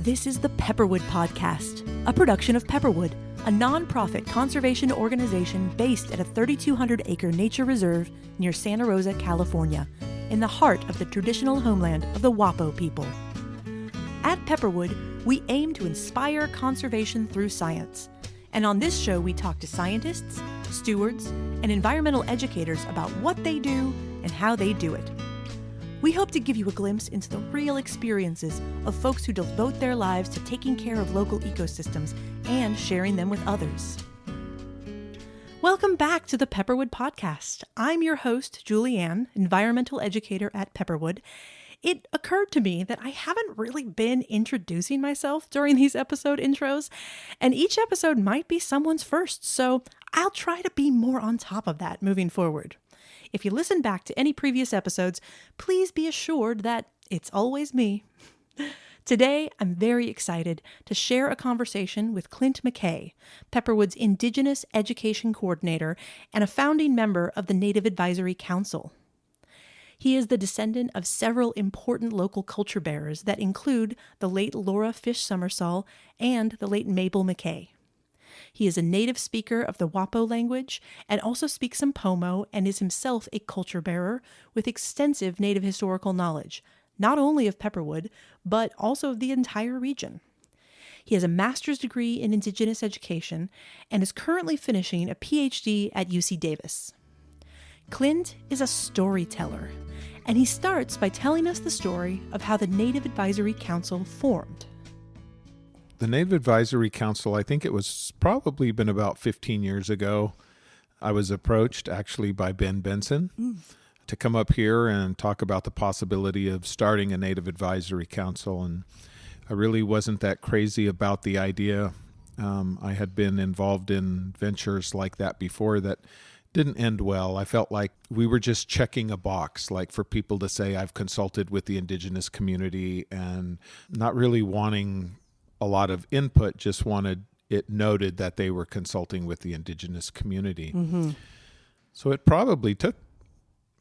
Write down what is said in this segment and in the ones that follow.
This is the Pepperwood Podcast, a production of Pepperwood, a nonprofit conservation organization based at a 3,200-acre nature reserve near Santa Rosa, California, in the heart of the traditional homeland of the Wapo people. At Pepperwood, we aim to inspire conservation through science. And on this show, we talk to scientists, stewards, and environmental educators about what they do and how they do it. We hope to give you a glimpse into the real experiences of folks who devote their lives to taking care of local ecosystems and sharing them with others. Welcome back to the Pepperwood Podcast. I'm your host, Julianne, environmental educator at Pepperwood. It occurred to me that I haven't really been introducing myself during these episode intros, and each episode might be someone's first, so I'll try to be more on top of that moving forward. If you listen back to any previous episodes, please be assured that it's always me. Today, I'm very excited to share a conversation with Clint McKay, Pepperwood's Indigenous Education Coordinator and a founding member of the Native Advisory Council. He is the descendant of several important local culture bearers that include the late Laura Fish Summersall and the late Mabel McKay. He is a native speaker of the Wapo language and also speaks some Pomo and is himself a culture bearer with extensive native historical knowledge, not only of Pepperwood, but also of the entire region. He has a master's degree in Indigenous education and is currently finishing a PhD at UC Davis. Clint is a storyteller, and he starts by telling us the story of how the Native Advisory Council formed. The Native Advisory Council, I think it was probably been about 15 years ago. I was approached actually by Ben Benson to come up here and talk about the possibility of starting a Native Advisory Council. And I really wasn't that crazy about the idea. I had been involved in ventures like that before that didn't end well. I felt like we were just checking a box, like for people to say I've consulted with the Indigenous community and not really wanting a lot of input, just wanted it noted that they were consulting with the Indigenous community. Mm-hmm. So it probably took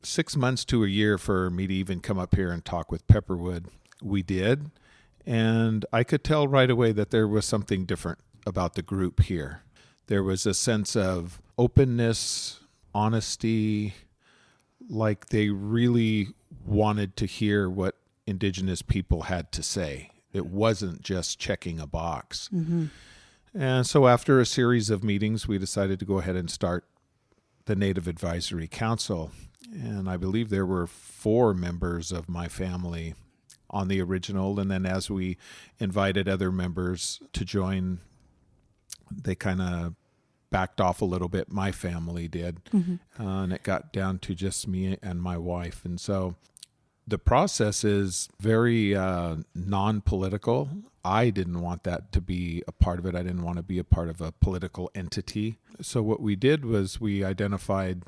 6 months to a year for me to even come up here and talk with Pepperwood. We did, and I could tell right away that there was something different about the group here. There was a sense of openness, honesty, like they really wanted to hear what Indigenous people had to say. It wasn't just checking a box. Mm-hmm. And so after a series of meetings, we decided to go ahead and start the Native Advisory Council. And I believe there were 4 members of my family on the original. And then as we invited other members to join, they kind of backed off a little bit. My family did. Mm-hmm. And it got down to just me and my wife. And so the process is very non-political. I didn't want that to be a part of it. I didn't want to be a part of a political entity. So what we did was we identified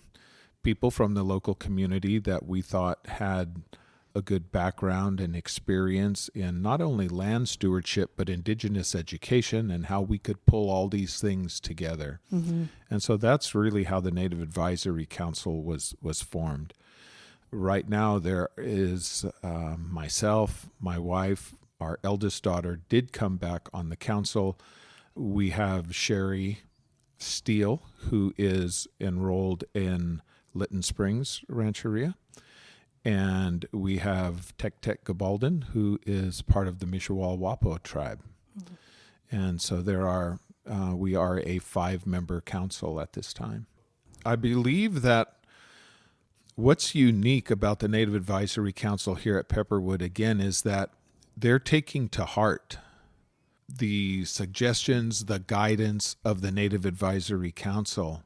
people from the local community that we thought had a good background and experience in not only land stewardship, but Indigenous education and how we could pull all these things together. Mm-hmm. And so that's really how the Native Advisory Council was formed. Right now, there is myself, my wife, our eldest daughter did come back on the council. We have Sherry Steele, who is enrolled in Lytton Springs Rancheria. And we have Tek Tek Gabalden, who is part of the Mishawal Wapo tribe. Mm-hmm. And so we are a 5-member council at this time. I believe that what's unique about the Native Advisory Council here at Pepperwood, again, is that they're taking to heart the suggestions, the guidance of the Native Advisory Council.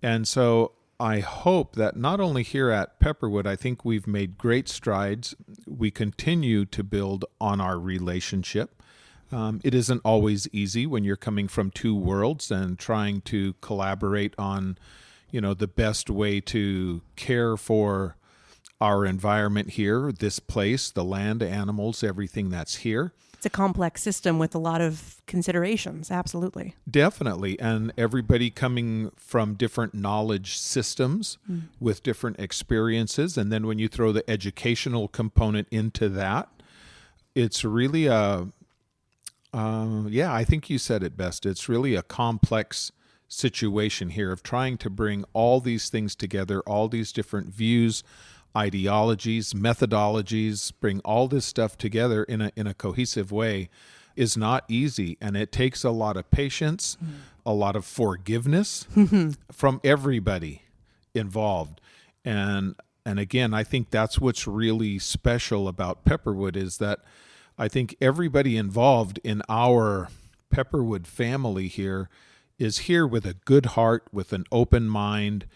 And so I hope that not only here at Pepperwood, I think we've made great strides. We continue to build on our relationship. It isn't always easy when you're coming from 2 worlds and trying to collaborate on the best way to care for our environment here, this place, the land, animals, everything that's here. It's a complex system with a lot of considerations, absolutely. Definitely, and everybody coming from different knowledge systems with different experiences. And then when you throw the educational component into that, it's really a Yeah, I think you said it best. It's really a complex situation here of trying to bring all these things together, all these different views, ideologies, methodologies, bring all this stuff together in a cohesive way is not easy. And it takes a lot of patience, a lot of forgiveness from everybody involved. And again, I think that's what's really special about Pepperwood is that I think everybody involved in our Pepperwood family here is here with a good heart, with an open mind,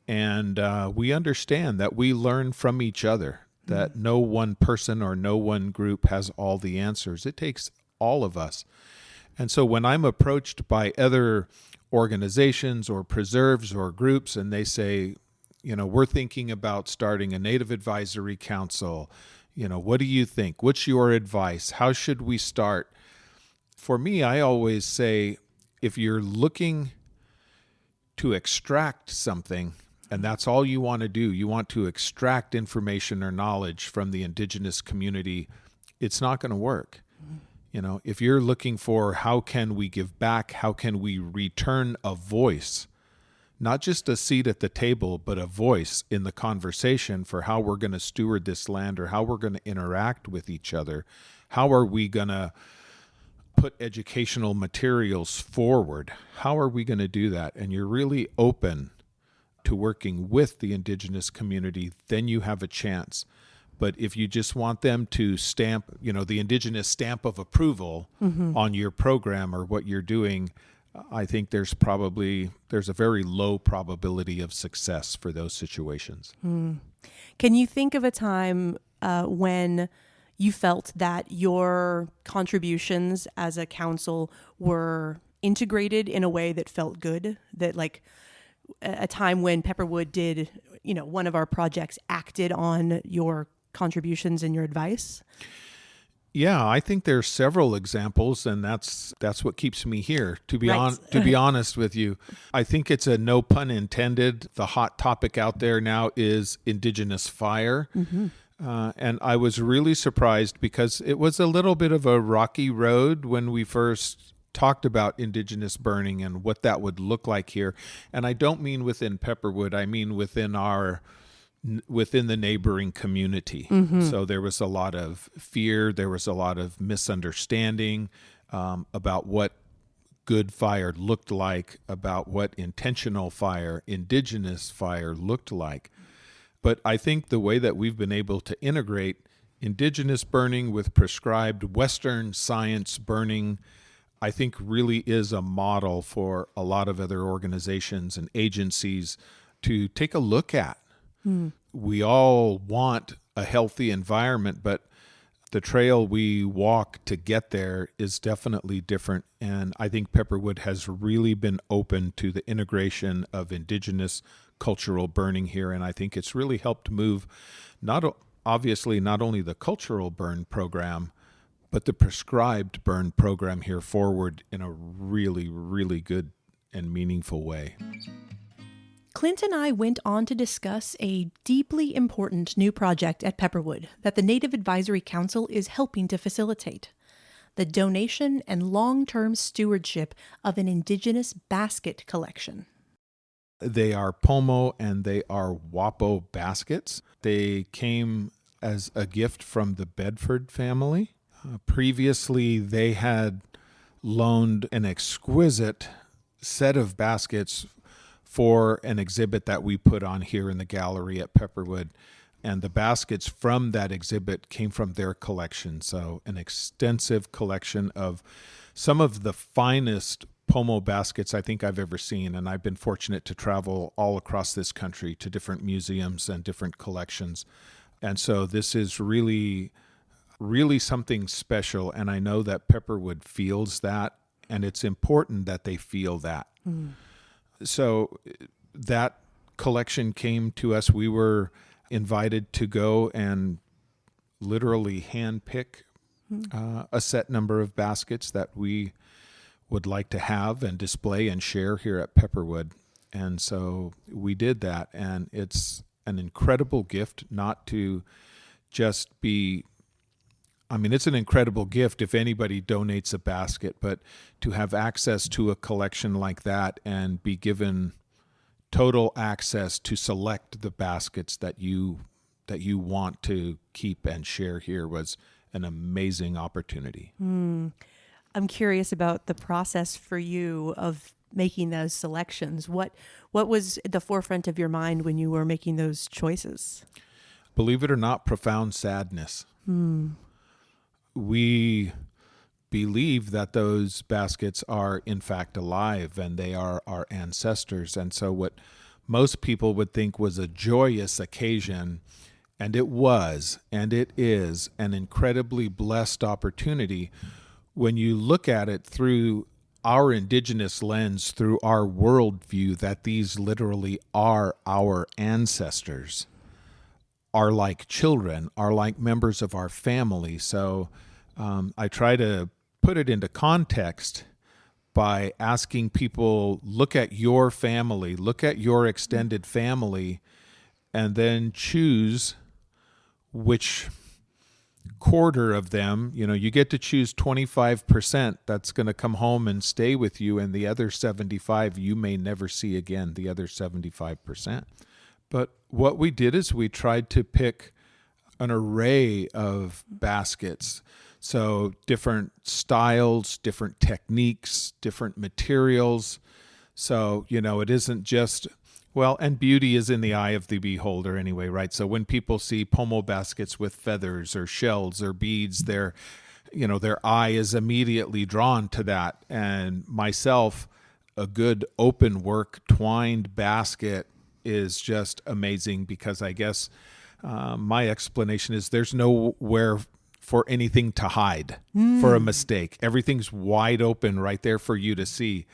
and we understand that we learn from each other, that no one person or no one group has all the answers. It takes all of us. And so when I'm approached by other organizations or preserves or groups and they say, we're thinking about starting a Native Advisory Council, what do you think? What's your advice? How should we start? For me, I always say, if you're looking to extract something, and that's all you want to do, you want to extract information or knowledge from the Indigenous community, it's not going to work. If you're looking for how can we give back, how can we return a voice, not just a seat at the table, but a voice in the conversation for how we're going to steward this land or how we're going to interact with each other. How are we going to put educational materials forward? How are we going to do that? And you're really open to working with the Indigenous community, then you have a chance. But if you just want them to stamp, the Indigenous stamp of approval on your program or what you're doing, I think there's a very low probability of success for those situations. Can you think of a time when you felt that your contributions as a council were integrated in a way that felt good? That like a time when Pepperwood did, one of our projects acted on your contributions and your advice? Yeah, I think there's several examples, and that's what keeps me here. To be honest with you, I think it's a no pun intended. The hot topic out there now is Indigenous fire, and I was really surprised because it was a little bit of a rocky road when we first talked about Indigenous burning and what that would look like here. And I don't mean within Pepperwood; I mean within the neighboring community. So there was a lot of fear, there was a lot of misunderstanding about what good fire looked like, about what intentional fire, Indigenous fire looked like. But I think the way that we've been able to integrate Indigenous burning with prescribed Western science burning, I think really is a model for a lot of other organizations and agencies to take a look at. We all want a healthy environment, but the trail we walk to get there is definitely different. And I think Pepperwood has really been open to the integration of Indigenous cultural burning here. And I think it's really helped move not only the cultural burn program, but the prescribed burn program here forward in a really, really good and meaningful way. Clint and I went on to discuss a deeply important new project at Pepperwood that the Native Advisory Council is helping to facilitate: the donation and long-term stewardship of an Indigenous basket collection. They are Pomo and they are Wapo baskets. They came as a gift from the Bedford family. Previously, they had loaned an exquisite set of baskets for an exhibit that we put on here in the gallery at Pepperwood. And the baskets from that exhibit came from their collection. So an extensive collection of some of the finest Pomo baskets I think I've ever seen. And I've been fortunate to travel all across this country to different museums and different collections. And so this is really, really something special. And I know that Pepperwood feels that, and it's important that they feel that. So that collection came to us. We were invited to go and literally handpick a set number of baskets that we would like to have and display and share here at Pepperwood. And so we did that. And it's an incredible gift not to just be I mean, it's an incredible gift if anybody donates a basket, but to have access to a collection like that and be given total access to select the baskets that you want to keep and share here was an amazing opportunity. I'm curious about the process for you of making those selections. What was at the forefront of your mind when you were making those choices? Believe it or not, profound sadness. We believe that those baskets are in fact alive and they are our ancestors. And so what most people would think was a joyous occasion, and it was, and it is an incredibly blessed opportunity when you look at it through our Indigenous lens, through our worldview, that these literally are our ancestors, are like children, are like members of our family. So I try to put it into context by asking people, look at your family, look at your extended family, and then choose which quarter of them, you get to choose 25% that's going to come home and stay with you, and the other 75 you may never see again, the other 75%. But what we did is we tried to pick an array of baskets. So different styles, different techniques, different materials. So, it isn't just, and beauty is in the eye of the beholder anyway, right? So when people see pomo baskets with feathers or shells or beads, their eye is immediately drawn to that. And myself, a good open work twined basket is just amazing because I guess my explanation is there's nowhere for anything to hide for a mistake. Everything's wide open right there for you to see.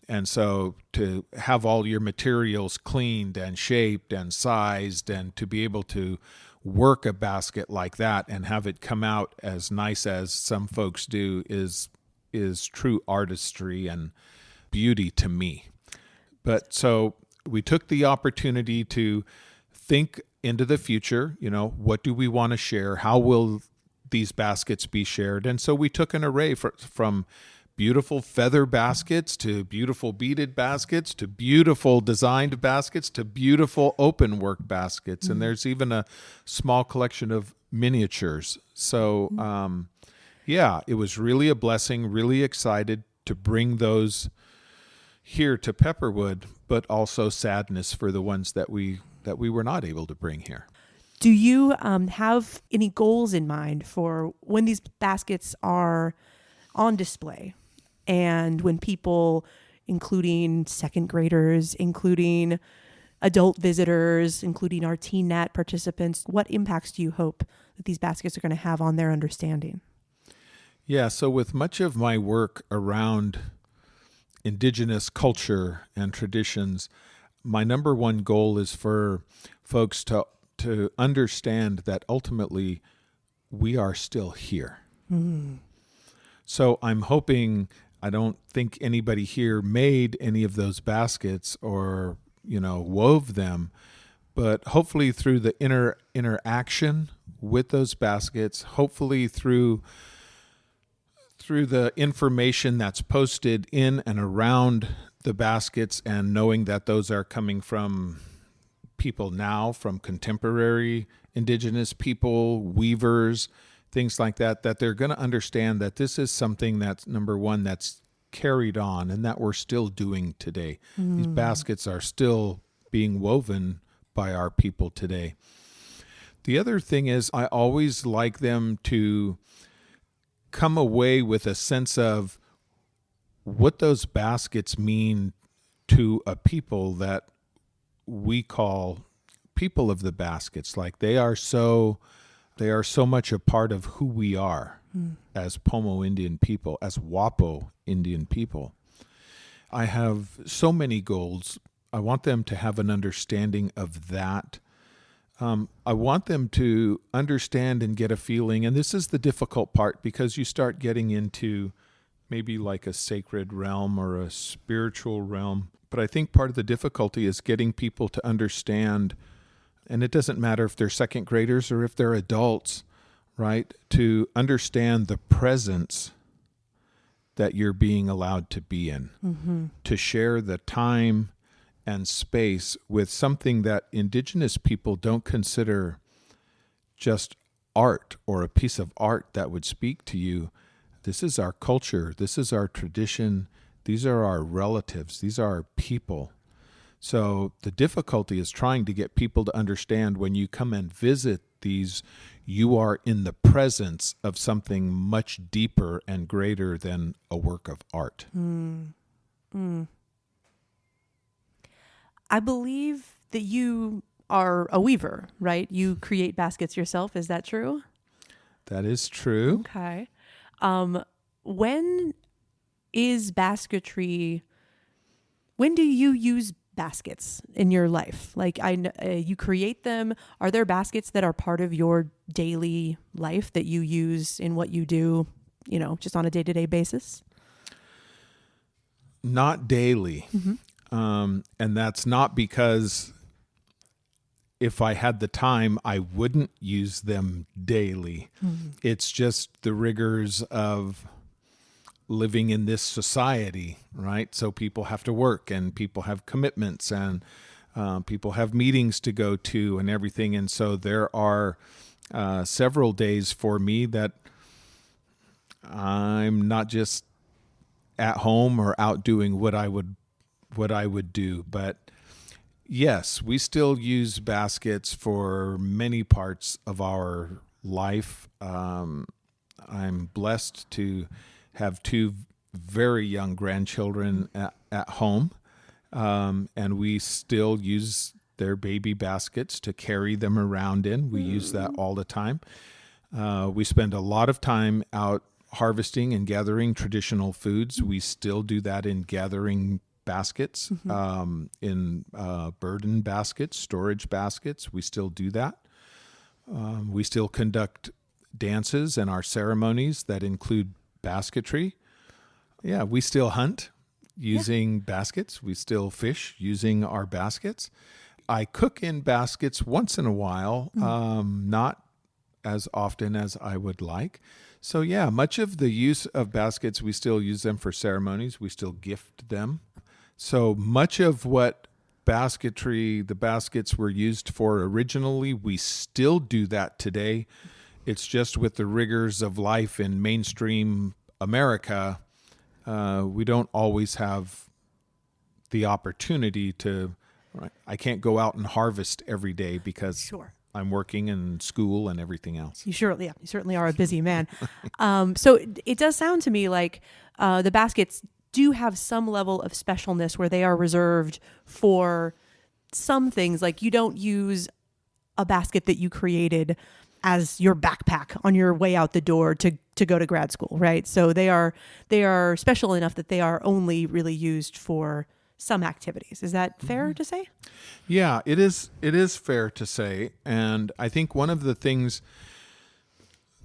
And so to have all your materials cleaned and shaped and sized and to be able to work a basket like that and have it come out as nice as some folks do is true artistry and beauty to me. But so we took the opportunity to think into the future, what do we want to share? How will these baskets be shared? And so we took an array from beautiful feather baskets to beautiful beaded baskets to beautiful designed baskets to beautiful open work baskets. And there's even a small collection of miniatures. So, it was really a blessing, really excited to bring those here to Pepperwood, but also sadness for the ones that we were not able to bring here. Do you have any goals in mind for when these baskets are on display and when people, including second graders, including adult visitors, including our TeenNet participants, what impacts do you hope that these baskets are going to have on their understanding? Yeah, so with much of my work around Indigenous culture and traditions, my number one goal is for folks to understand that ultimately we are still here. So I'm hoping, I don't think anybody here made any of those baskets or, wove them, but hopefully through the interaction with those baskets, hopefully through the information that's posted in and around the baskets and knowing that those are coming from people now, from contemporary Indigenous people, weavers, things like that they're going to understand that this is something that's, number one, that's carried on and that we're still doing today. These baskets are still being woven by our people today. The other thing is I always like them to come away with a sense of what those baskets mean to a people that we call people of the baskets. Like they are so much a part of who we are as Pomo Indian people, as Wapo Indian people. I have so many goals. I want them to have an understanding of that. I want them to understand and get a feeling, and this is the difficult part because you start getting into maybe like a sacred realm or a spiritual realm. But I think part of the difficulty is getting people to understand, and it doesn't matter if they're second graders or if they're adults, right? To understand the presence that you're being allowed to be in, to share the time and space with something that Indigenous people don't consider just art or a piece of art that would speak to you. This is our culture. This is our tradition. These are our relatives. These are our people. So the difficulty is trying to get people to understand when you come and visit these, you are in the presence of something much deeper and greater than a work of art. I believe that you are a weaver, right? You create baskets yourself. Is that true? That is true. Okay. When is basketry? When do you use baskets in your life? Like you create them. Are there baskets that are part of your daily life that you use in what you do, just on a day-to-day basis? Not daily. And that's not because if I had the time, I wouldn't use them daily. It's just the rigors of living in this society, right? So people have to work and people have commitments and people have meetings to go to and everything. And so there are several days for me that I'm not just at home or out doing what I would do. But yes, we still use baskets for many parts of our life. I'm blessed to have two very young grandchildren at home, and we still use their baby baskets to carry them around in. We use that all the time. We spend a lot of time out harvesting and gathering traditional foods. We still do that in gathering baskets, in burden baskets, storage baskets. We still do that. We still conduct dances and our ceremonies that include basketry. Yeah, we still hunt using baskets. We still fish using our baskets. I cook in baskets once in a while, not as often as I would like. So yeah, much of the use of baskets, we still use them for ceremonies. We still gift them. So much of what basketry, the baskets were used for originally, we still do that today. It's just with the rigors of life in mainstream America, we don't always have the opportunity to, I can't go out and harvest every day because I'm working in school and everything else. You certainly are a busy man. So it does sound to me like the baskets do have some level of specialness where they are reserved for some things. Like you don't use a basket that you created as your backpack on your way out the door to go to grad school, right? So they are special enough that they are only really used for some activities. Is that fair to say? Yeah, it is fair to say. And I think one of the things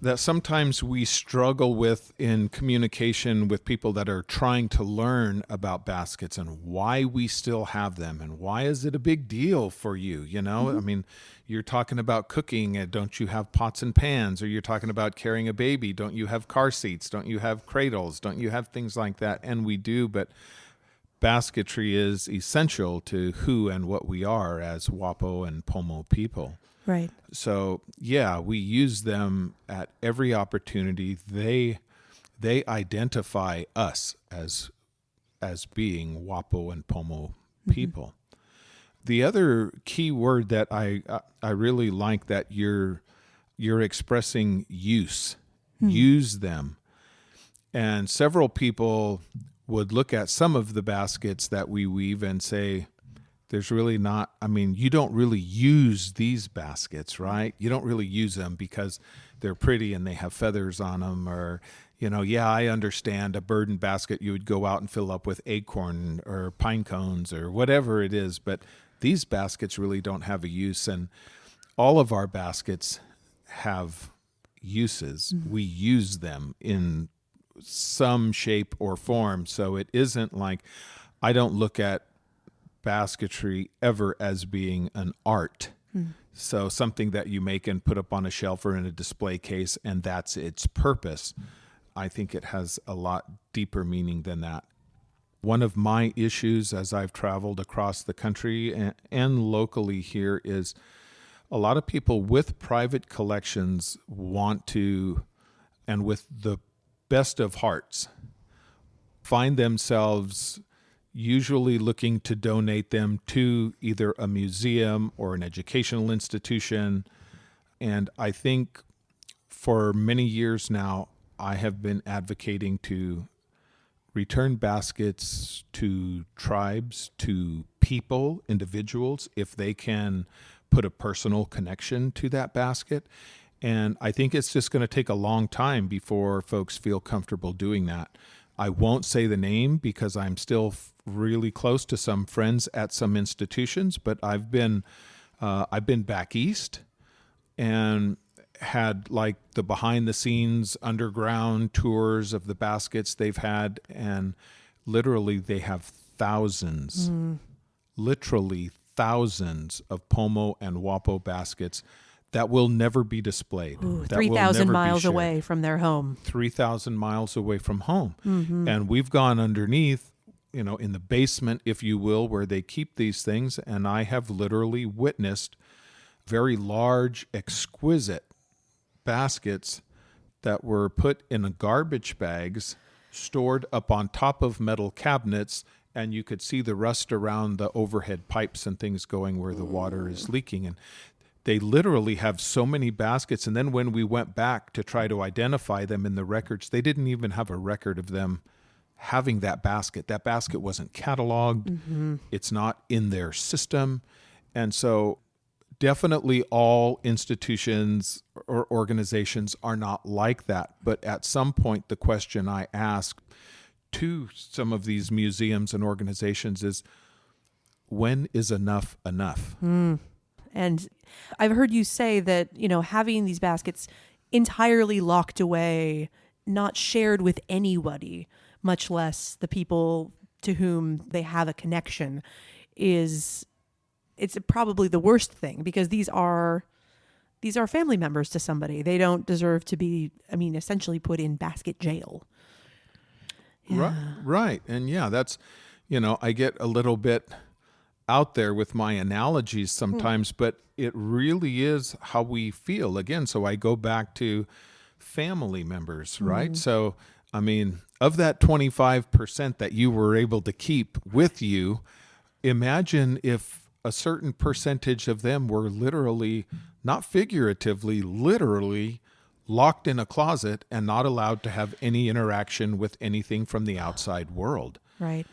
that sometimes we struggle with in communication with people that are trying to learn about baskets and why we still have them and why is it a big deal for you, I mean, you're talking about cooking and don't you have pots and pans, or you're talking about carrying a baby, don't you have car seats, don't you have cradles, don't you have things like that? And we do, but basketry is essential to who and what we are as Wapo and Pomo people. Right. So, yeah, we use them at every opportunity. They identify us as being Wapo and Pomo people. The other key word that I really like that you're expressing use them. And several people would look at some of the baskets that we weave and say, there's really not, you don't really use these baskets, right? You don't really use them because they're pretty and they have feathers on them, or, I understand a burden basket you would go out and fill up with acorn or pine cones or whatever it is, but these baskets really don't have a use, and all of our baskets have uses. We use them in some shape or form, so it isn't like, I don't look at basketry ever as being an art. So something that you make and put up on a shelf or in a display case, and that's its purpose. I think it has a lot deeper meaning than that. One of my issues as I've traveled across the country and locally here is a lot of people with private collections want to, and with the best of hearts, find themselves usually looking to donate them to either a museum or an educational institution. And I think for many years now, I have been advocating to return baskets to tribes, to people, individuals, if they can put a personal connection to that basket. And I think it's just going to take a long time before folks feel comfortable doing that. I won't say the name because I'm still really close to some friends at some institutions, but I've been back east and had like the behind the scenes underground tours of the baskets they've had, and literally they have thousands, literally thousands of Pomo and Wapo baskets that will never be displayed. Ooh, 3,000 miles away from their home. 3,000 miles away from home. Mm-hmm. And we've gone underneath, in the basement, if you will, where they keep these things. And I have literally witnessed very large, exquisite baskets that were put in garbage bags, stored up on top of metal cabinets, and you could see the rust around the overhead pipes and things going where the water is leaking. And they literally have so many baskets. And then when we went back to try to identify them in the records, they didn't even have a record of them having that basket. That basket wasn't cataloged. Mm-hmm. It's not in their system. And so definitely all institutions or organizations are not like that. But at some point, the question I ask to some of these museums and organizations is, when is enough enough? And I've heard you say that, having these baskets entirely locked away, not shared with anybody, much less the people to whom they have a connection, it's probably the worst thing, because these are family members to somebody. They don't deserve to be, essentially put in basket jail. Yeah. Right. And that's, I get a little bit out there with my analogies sometimes, but it really is how we feel. Again, so I go back to family members, right? So, of that 25% that you were able to keep with you, imagine if a certain percentage of them were literally, not figuratively, literally locked in a closet and not allowed to have any interaction with anything from the outside world. Right.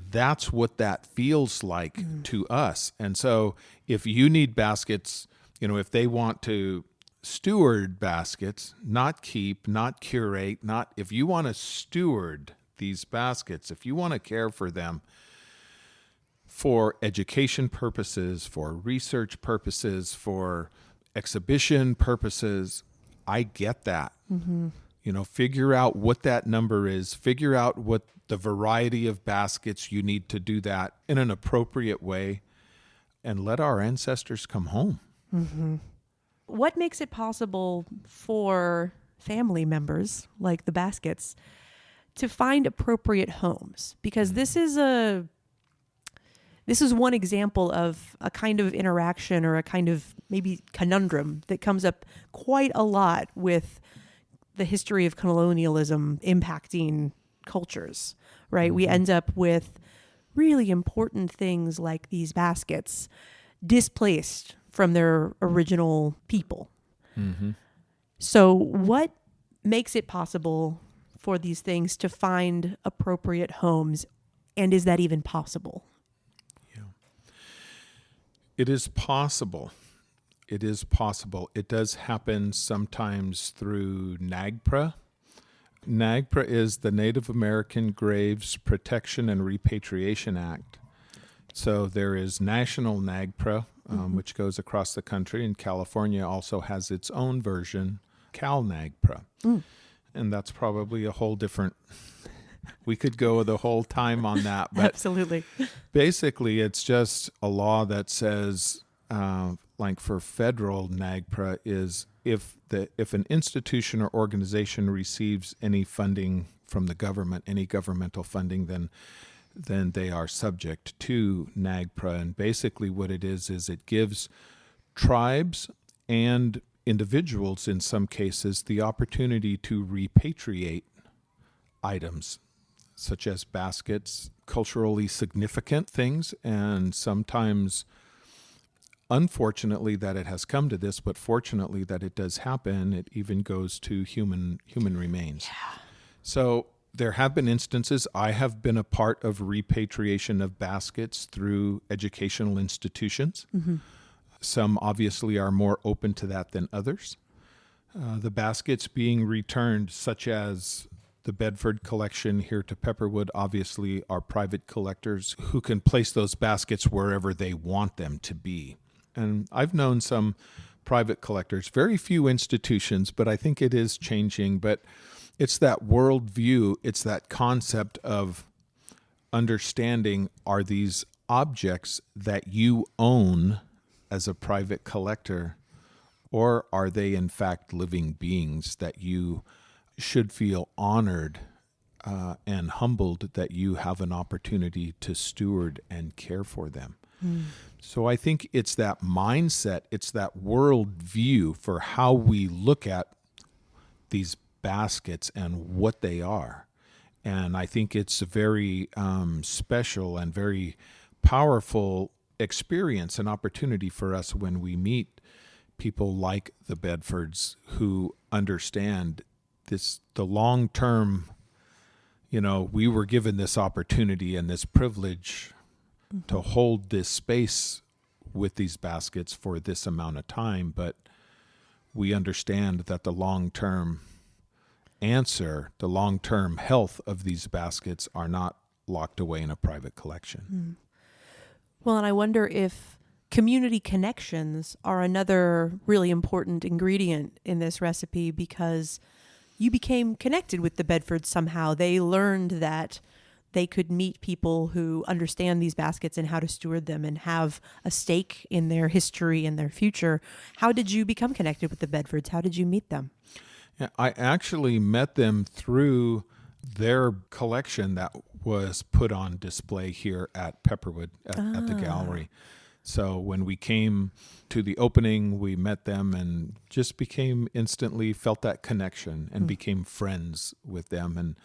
That's what that feels like to us. And so if you need baskets, if they want to steward baskets, not keep, not curate, if you want to steward these baskets, if you want to care for them for education purposes, for research purposes, for exhibition purposes, I get that. Mm-hmm. Figure out what that number is, figure out what the variety of baskets you need to do that in an appropriate way, and let our ancestors come home. Mm-hmm. What makes it possible for family members, like the baskets, to find appropriate homes? Because this is one example of a kind of interaction or a kind of maybe conundrum that comes up quite a lot with the history of colonialism impacting cultures, right? Mm-hmm. We end up with really important things like these baskets displaced from their original people. Mm-hmm. So what makes it possible for these things to find appropriate homes, and is that even possible? Yeah. It is possible. It is possible. It does happen sometimes through NAGPRA. NAGPRA is the Native American Graves Protection and Repatriation Act. So there is National NAGPRA, which goes across the country, and California also has its own version, Cal NAGPRA. And that's probably a whole different... We could go the whole time on that. But absolutely. Basically, it's just a law that says... like for federal NAGPRA is if an institution or organization receives any funding from the government, any governmental funding, then they are subject to NAGPRA. And basically what it is it gives tribes and individuals in some cases the opportunity to repatriate items such as baskets, culturally significant things, and sometimes, unfortunately that it has come to this, but fortunately that it does happen, it even goes to human remains. Yeah. So there have been instances. I have been a part of repatriation of baskets through educational institutions. Mm-hmm. Some obviously are more open to that than others. The baskets being returned, such as the Bedford collection here to Pepperwood, obviously are private collectors who can place those baskets wherever they want them to be. And I've known some private collectors, very few institutions, but I think it is changing. But it's that worldview, it's that concept of understanding, are these objects that you own as a private collector, or are they in fact living beings that you should feel honored and humbled that you have an opportunity to steward and care for them? So I think it's that mindset, it's that world view for how we look at these baskets and what they are. And I think it's a very special and very powerful experience and opportunity for us when we meet people like the Bedfords who understand the long term. We were given this opportunity and this privilege to hold this space with these baskets for this amount of time, but we understand that the long-term answer, the long-term health of these baskets are not locked away in a private collection. Well, and I wonder if community connections are another really important ingredient in this recipe, because you became connected with the Bedfords somehow. They learned that they could meet people who understand these baskets and how to steward them and have a stake in their history and their future. How did you become connected with the Bedfords? How did you meet them? Yeah, I actually met them through their collection that was put on display here at Pepperwood at the gallery. So when we came to the opening, we met them and just instantly felt that connection and became friends with them. And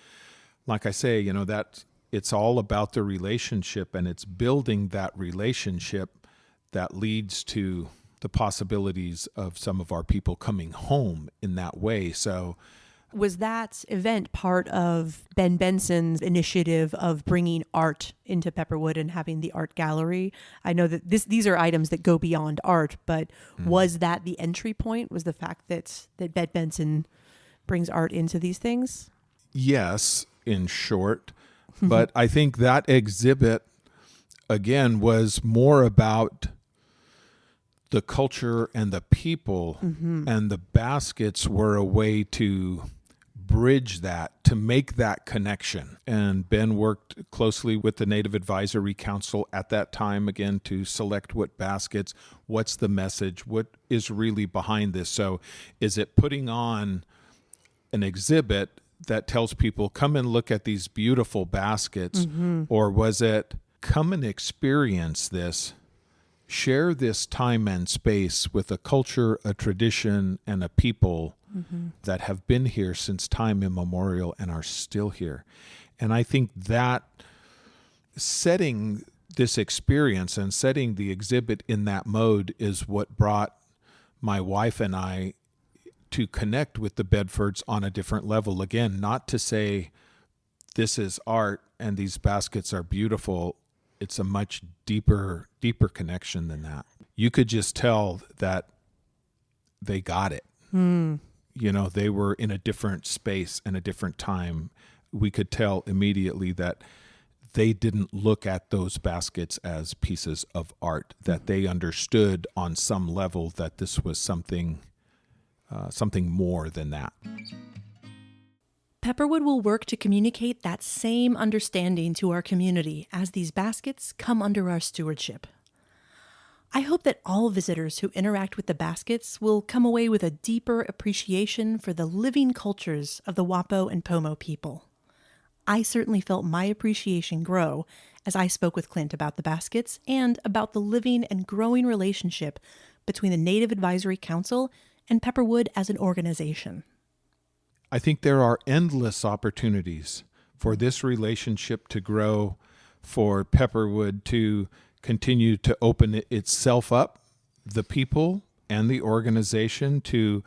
like I say, that it's all about the relationship, and it's building that relationship that leads to the possibilities of some of our people coming home in that way. So was that event part of Ben Benson's initiative of bringing art into Pepperwood and having the art gallery? I know that these are items that go beyond art, but was that the entry point? Was the fact that Ben Benson brings art into these things? Yes, in short. But I think that exhibit, again, was more about the culture and the people, and the baskets were a way to bridge that, to make that connection. And Ben worked closely with the Native Advisory Council at that time, again, to select what baskets, what's the message, what is really behind this. So is it putting on an exhibit that tells people, come and look at these beautiful baskets, or was it, come and experience this, share this time and space with a culture, a tradition, and a people that have been here since time immemorial and are still here. And I think that setting this experience and setting the exhibit in that mode is what brought my wife and I to connect with the Bedfords on a different level. Again, not to say this is art and these baskets are beautiful. It's a much deeper connection than that. You could just tell that they got it. They were in a different space and a different time. We could tell immediately that they didn't look at those baskets as pieces of art, that they understood on some level that this was something more than that. Pepperwood will work to communicate that same understanding to our community as these baskets come under our stewardship. I hope that all visitors who interact with the baskets will come away with a deeper appreciation for the living cultures of the Wapo and Pomo people. I certainly felt my appreciation grow as I spoke with Clint about the baskets and about the living and growing relationship between the Native Advisory Council and Pepperwood as an organization. I think there are endless opportunities for this relationship to grow, for Pepperwood to continue to open itself up, the people and the organization, to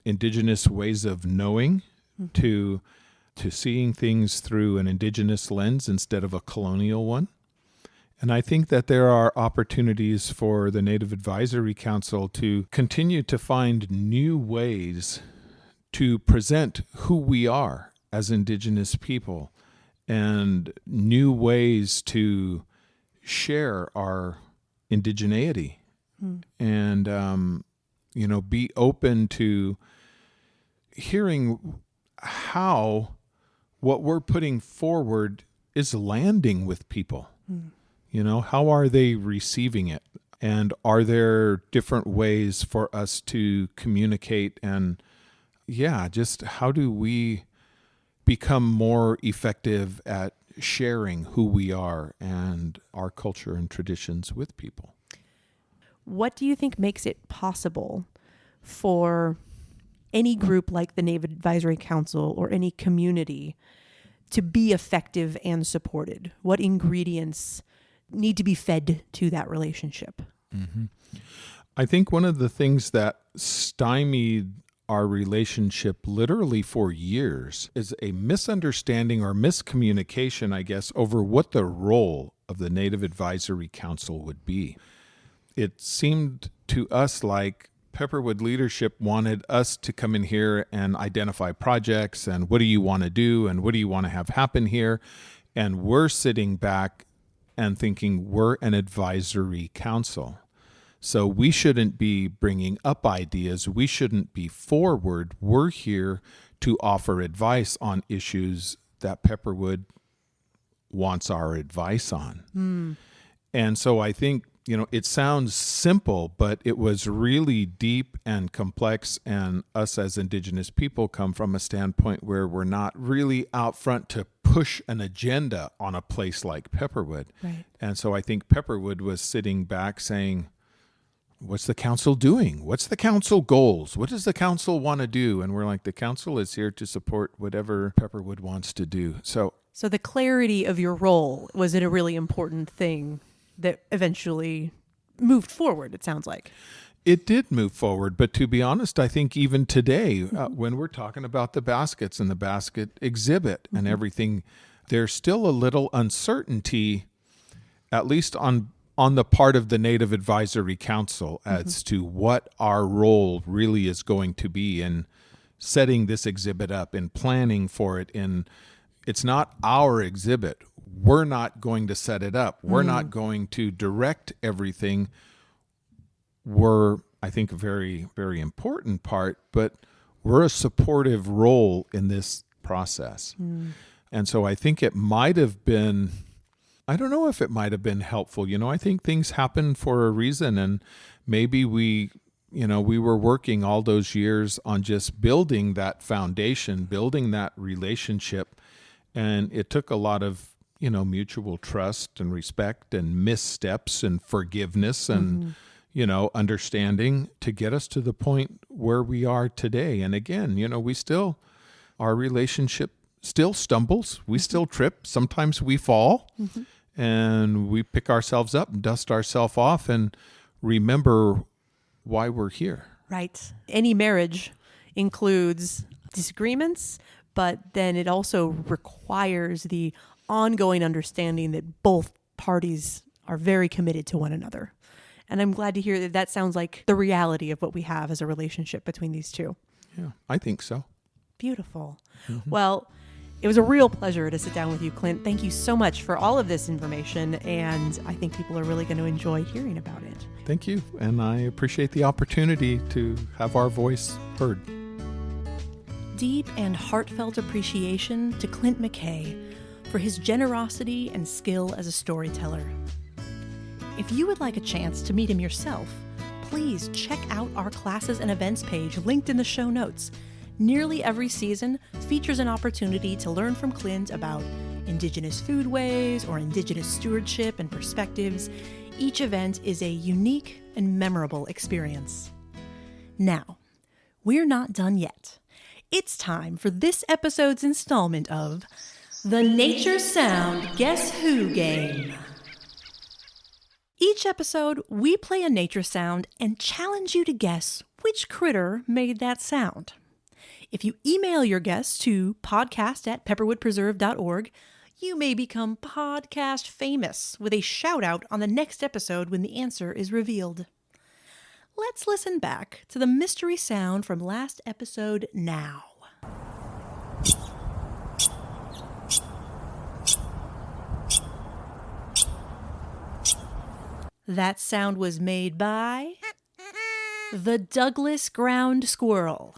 Indigenous ways of knowing, to seeing things through an Indigenous lens instead of a colonial one. And I think that there are opportunities for the Native Advisory Council to continue to find new ways to present who we are as Indigenous people and new ways to share our indigeneity and, be open to hearing how what we're putting forward is landing with people. How are they receiving it? And are there different ways for us to communicate? And just how do we become more effective at sharing who we are and our culture and traditions with people? What do you think makes it possible for any group like the Native Advisory Council or any community to be effective and supported? What ingredients need to be fed to that relationship? I think one of the things that stymied our relationship literally for years is a misunderstanding or miscommunication, I guess, over what the role of the Native Advisory Council would be. It seemed to us like Pepperwood leadership wanted us to come in here and identify projects and what do you want to do and what do you want to have happen here. And we're sitting back and thinking we're an advisory council. So we shouldn't be bringing up ideas. We shouldn't be forward. We're here to offer advice on issues that Pepperwood wants our advice on. And so I think, it sounds simple, but it was really deep and complex. And us as Indigenous people come from a standpoint where we're not really out front to push an agenda on a place like Pepperwood. Right. And so I think Pepperwood was sitting back saying, what's the council doing? What's the council goals? What does the council want to do? And we're like, the council is here to support whatever Pepperwood wants to do. So the clarity of your role, was it a really important thing that eventually moved forward, it sounds like? It did move forward, but to be honest, I think even today, when we're talking about the baskets and the basket exhibit and everything, there's still a little uncertainty, at least on the part of the Native Advisory Council, as to what our role really is going to be in setting this exhibit up and planning for it. And it's not our exhibit. We're not going to set it up. We're not going to direct everything. We're, I think, a very, very important part, but we're a supportive role in this process. And so I think it might have been, I don't know if it might have been helpful. I think things happen for a reason, and maybe we were working all those years on just building that foundation, building that relationship, and it took a lot of mutual trust and respect and missteps and forgiveness and, understanding to get us to the point where we are today. And again, our relationship still stumbles. We still trip. Sometimes we fall and we pick ourselves up and dust ourselves off and remember why we're here. Right. Any marriage includes disagreements, but then it also requires the ongoing understanding that both parties are very committed to one another. And I'm glad to hear that sounds like the reality of what we have as a relationship between these two. Yeah, I think so. Beautiful. Well, it was a real pleasure to sit down with you, Clint. Thank you so much for all of this information, and I think people are really going to enjoy hearing about it. Thank you, and I appreciate the opportunity to have our voice heard. Deep and heartfelt appreciation to Clint McKay for his generosity and skill as a storyteller. If you would like a chance to meet him yourself, please check out our classes and events page linked in the show notes. Nearly every season features an opportunity to learn from Clint about Indigenous foodways or Indigenous stewardship and perspectives. Each event is a unique and memorable experience. Now, we're not done yet. It's time for this episode's installment of the Nature Sound Guess Who game. Each episode, we play a nature sound and challenge you to guess which critter made that sound. If you email your guess to podcast@pepperwoodpreserve.org, you may become podcast famous with a shout out on the next episode when the answer is revealed. Let's listen back to the mystery sound from last episode now. That sound was made by the Douglas ground squirrel.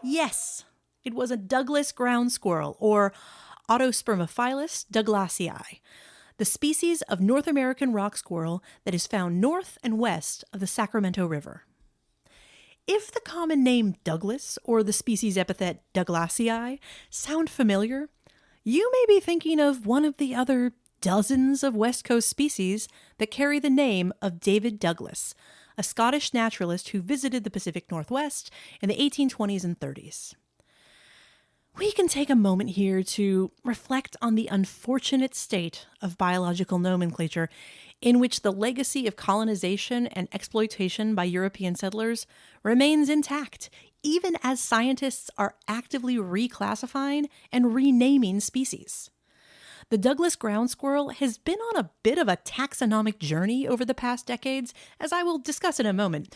Yes, it was a Douglas ground squirrel, or Autospermophilus douglasii, the species of North American rock squirrel that is found north and west of the Sacramento River. If the common name Douglas or the species epithet douglasii sound familiar, you may be thinking of one of the other dozens of West Coast species that carry the name of David Douglas, a Scottish naturalist who visited the Pacific Northwest in the 1820s and 30s. We can take a moment here to reflect on the unfortunate state of biological nomenclature in which the legacy of colonization and exploitation by European settlers remains intact, even as scientists are actively reclassifying and renaming species. The Douglas ground squirrel has been on a bit of a taxonomic journey over the past decades, as I will discuss in a moment,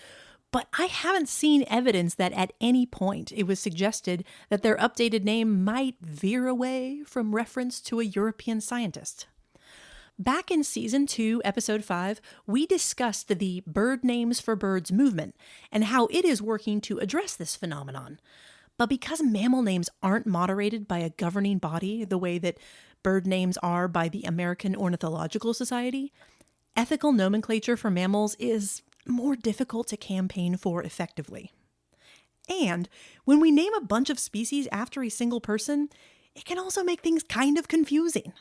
but I haven't seen evidence that at any point it was suggested that their updated name might veer away from reference to a European scientist. Back in Season 2, Episode 5, we discussed the Bird Names for Birds movement and how it is working to address this phenomenon. But because mammal names aren't moderated by a governing body the way that bird names are by the American Ornithological Society, ethical nomenclature for mammals is more difficult to campaign for effectively. And when we name a bunch of species after a single person, it can also make things kind of confusing.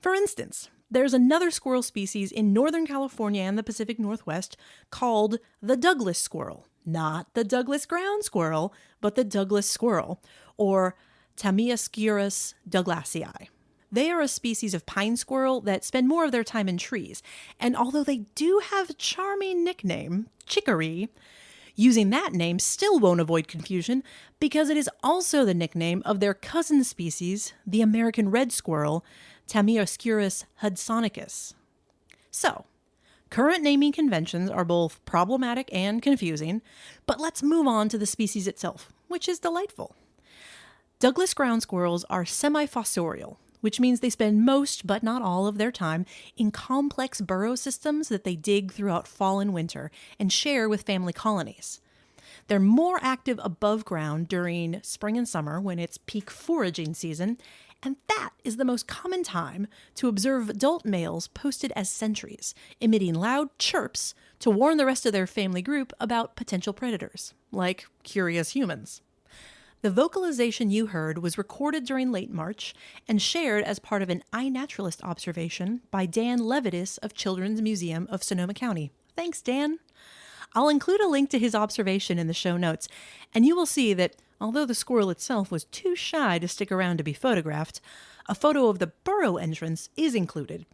For instance, there's another squirrel species in Northern California and the Pacific Northwest called the Douglas squirrel. Not the Douglas ground squirrel, but the Douglas squirrel, or Tamiascurus douglasii. They are a species of pine squirrel that spend more of their time in trees, and although they do have a charming nickname, Chicory, using that name still won't avoid confusion because it is also the nickname of their cousin species, the American red squirrel, Tamiascurus hudsonicus. So, current naming conventions are both problematic and confusing, but let's move on to the species itself, which is delightful. Douglas ground squirrels are semi-fossorial, which means they spend most, but not all, of their time in complex burrow systems that they dig throughout fall and winter and share with family colonies. They're more active above ground during spring and summer when it's peak foraging season, and that is the most common time to observe adult males posted as sentries, emitting loud chirps to warn the rest of their family group about potential predators, like curious humans. The vocalization you heard was recorded during late March and shared as part of an iNaturalist observation by Dan Levitis of Children's Museum of Sonoma County. Thanks, Dan. I'll include a link to his observation in the show notes, and you will see that although the squirrel itself was too shy to stick around to be photographed, a photo of the burrow entrance is included,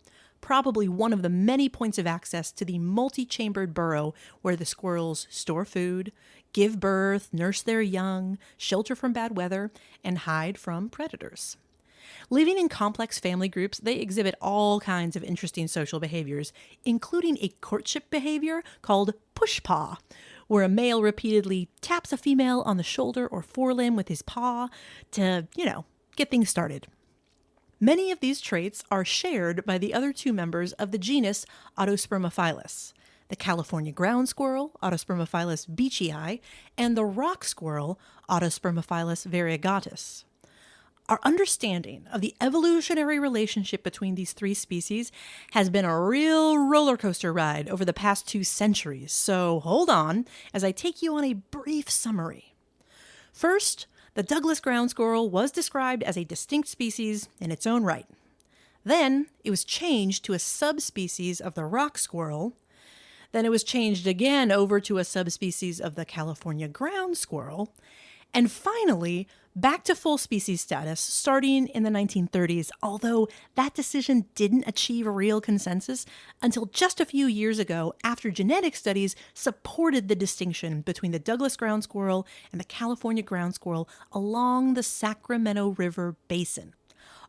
probably one of the many points of access to the multi-chambered burrow where the squirrels store food, give birth, nurse their young, shelter from bad weather, and hide from predators. Living in complex family groups, they exhibit all kinds of interesting social behaviors, including a courtship behavior called push paw, where a male repeatedly taps a female on the shoulder or forelimb with his paw to, get things started. Many of these traits are shared by the other two members of the genus Autospermophilus, the California ground squirrel, Autospermophilus beechii, and the rock squirrel, Autospermophilus variegatus. Our understanding of the evolutionary relationship between these three species has been a real roller coaster ride over the past 2 centuries, so hold on as I take you on a brief summary. First, the Douglas ground squirrel was described as a distinct species in its own right. Then, it was changed to a subspecies of the rock squirrel. Then it was changed again over to a subspecies of the California ground squirrel. And finally, back to full species status starting in the 1930s, although that decision didn't achieve a real consensus until just a few years ago after genetic studies supported the distinction between the Douglas ground squirrel and the California ground squirrel along the Sacramento River basin.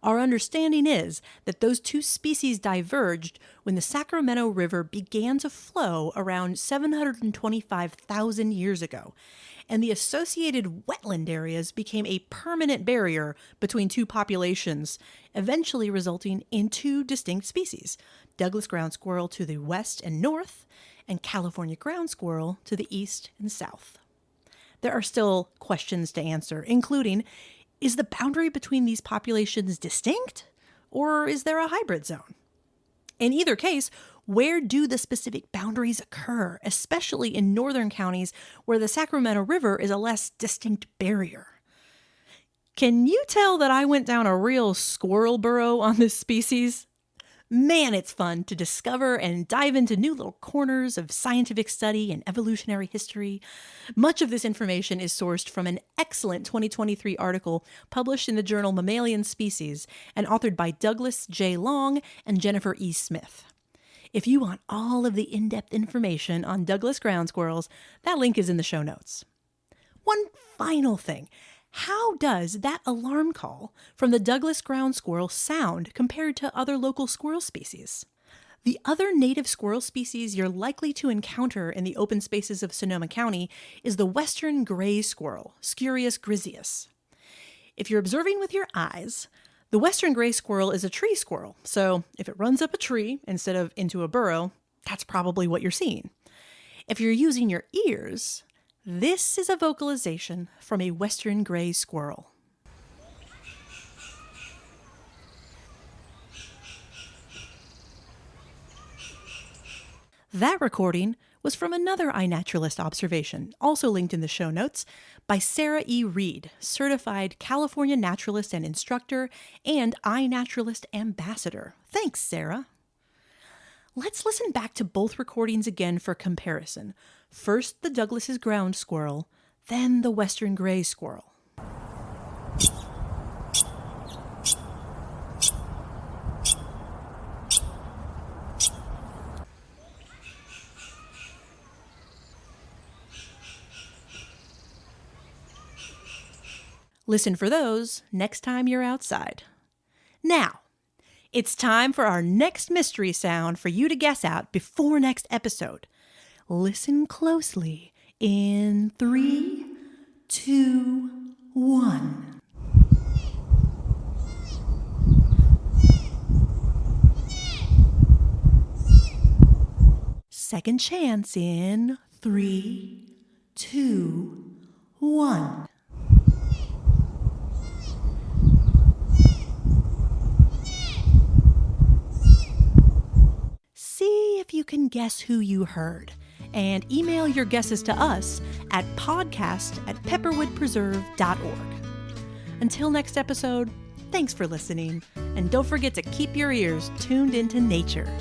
Our understanding is that those 2 species diverged when the Sacramento River began to flow around 725,000 years ago, and the associated wetland areas became a permanent barrier between 2 populations, eventually resulting in 2 distinct species, Douglas ground squirrel to the west and north, and California ground squirrel to the east and south. There are still questions to answer, including, is the boundary between these populations distinct, or is there a hybrid zone? In either case, where do the specific boundaries occur, especially in northern counties where the Sacramento River is a less distinct barrier? Can you tell that I went down a real squirrel burrow on this species? Man, it's fun to discover and dive into new little corners of scientific study and evolutionary history. Much of this information is sourced from an excellent 2023 article published in the journal Mammalian Species and authored by Douglas J. Long and Jennifer E. Smith. If you want all of the in-depth information on Douglas ground squirrels, that link is in the show notes. One final thing. How does that alarm call from the Douglas ground squirrel sound compared to other local squirrel species? The other native squirrel species you're likely to encounter in the open spaces of Sonoma County is the western gray squirrel, Sciurus griseus. If you're observing with your eyes, the western gray squirrel is a tree squirrel, so if it runs up a tree instead of into a burrow, that's probably what you're seeing. If you're using your ears, this is a vocalization from a western gray squirrel. That recording was from another iNaturalist observation, also linked in the show notes, by Sarah E. Reed, certified California naturalist and instructor and iNaturalist ambassador. Thanks, Sarah. Let's listen back to both recordings again for comparison. First the Douglas's ground squirrel, then the western gray squirrel. Listen for those next time you're outside. Now, it's time for our next mystery sound for you to guess out before next episode. Listen closely in 3, 2, 1. Second chance in 3, 2, 1. See if you can guess who you heard, and email your guesses to us at podcast@pepperwoodpreserve.org. Until next episode, thanks for listening, and don't forget to keep your ears tuned into nature.